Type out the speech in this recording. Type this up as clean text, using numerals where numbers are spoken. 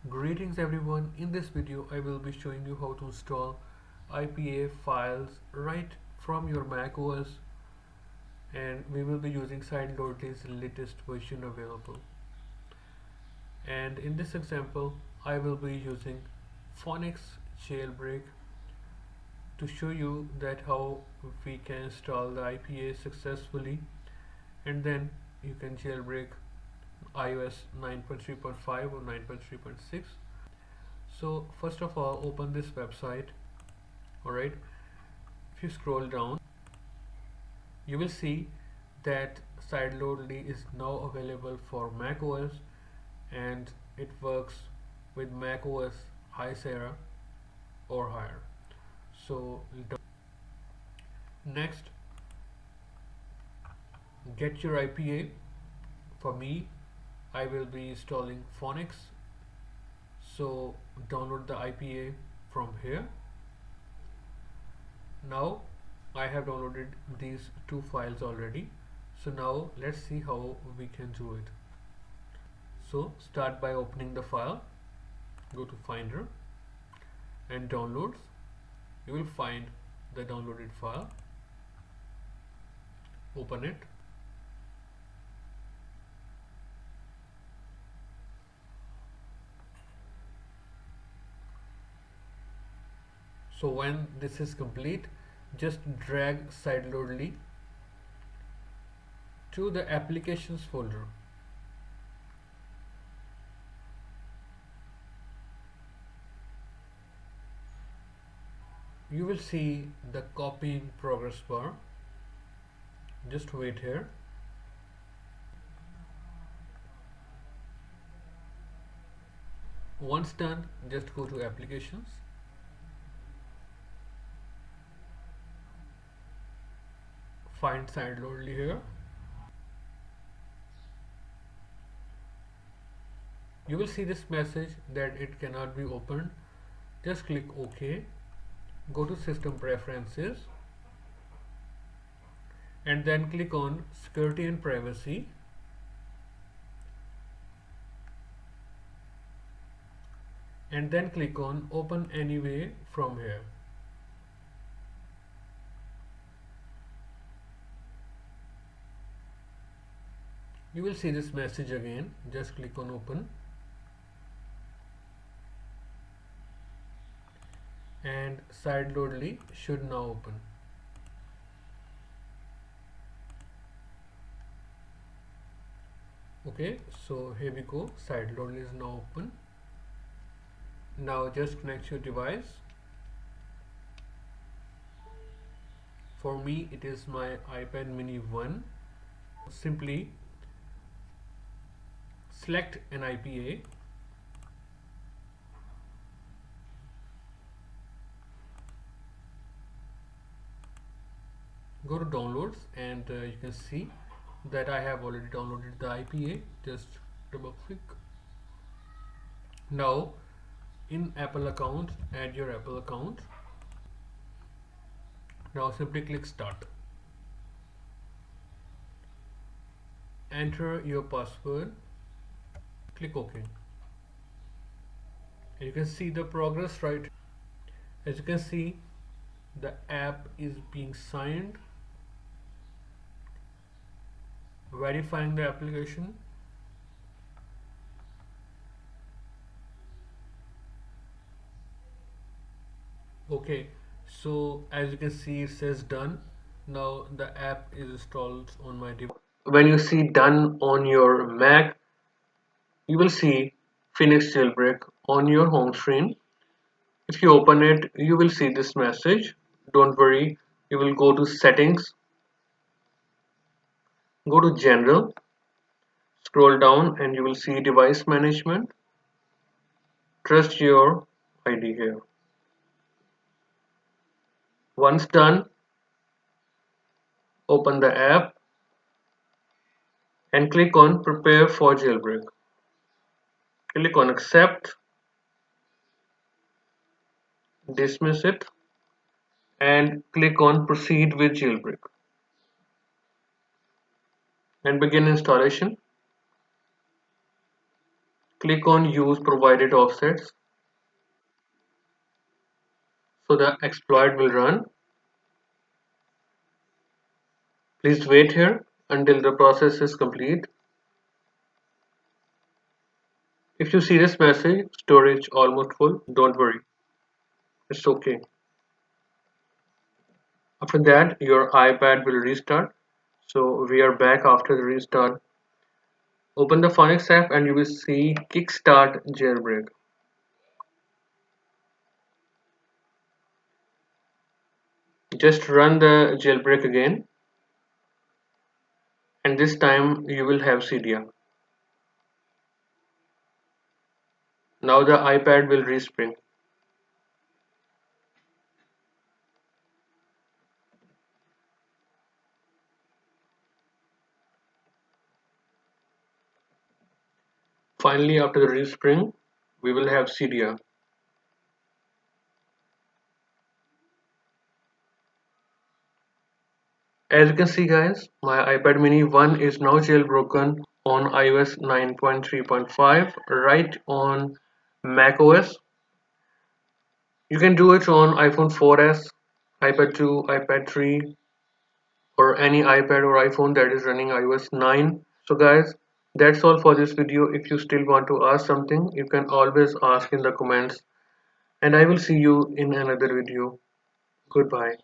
Greetings everyone, in this video I will be showing you how to install IPA files right from your macOS, and we will be using Sideloadly's latest version available. And in this example I will be using Phoenix Jailbreak to show you that how we can install the IPA successfully, and then you can jailbreak iOS 9.3.5 or 9.3.6. So first of all, open this website. Alright, if you scroll down, you will see that Sideloadly is now available for macOS, and it works with macOS High Sierra or higher. So next, get your IPA. For me, I will be installing Phoenix, so download the IPA from here. Now I have downloaded these two files already, so now let's see how we can do it. So start by opening the file, go to Finder and Downloads. You will find the downloaded file, open it. So when this is complete, just drag Sideloadly to the applications folder. You will see the copying progress bar. Just wait here. Once done, just go to applications. Find Sideloadly here. You will see this message that it cannot be opened. Just click OK. Go to System Preferences and then click on Security and Privacy. And then click on Open Anyway from here. You will see this message again. Just click on Open. And Sideloadly should now open. Okay, so here we go. Sideloadly is now open. Now just connect your device. For me, it is my iPad mini 1. Simply select an IPA. Go to downloads, and you can see that I have already downloaded the IPA. Just double click. Now in Apple account, add your Apple account. Now simply click Start. Enter your password. Click OK. And you can see the progress right. As you can see, the app is being signed, verifying the application. Okay, so as you can see, it says done. Now the app is installed on my device. When you see done on your Mac, you will see Phoenix Jailbreak on your home screen. If you open it, you will see this message. Don't worry, you will go to Settings, go to General, scroll down, and you will see Device Management. Trust your ID here. Once done, open the app and click on Prepare for Jailbreak. Click on Accept, dismiss it, and click on Proceed with Jailbreak and begin installation. Click on use provided offsets so the exploit will run. Please wait here until the process is complete. If you see this message, storage almost full, don't worry, it's okay. After that, your iPad will restart. So we are back after the restart. Open the Phoenix app and you will see Kickstart Jailbreak. Just run the jailbreak again, and this time you will have Cydia. Now the iPad will respring. Finally, after the respring, we will have Cydia. As you can see guys, my iPad mini 1 is now jailbroken on iOS 9.3.5 right on macOS. You can do it on iPhone 4S, iPad 2, iPad 3, or any iPad or iPhone that is running iOS 9. So guys, that's all for this video. If you still want to ask something, you can always ask in the comments, and I will see you in another video. Goodbye.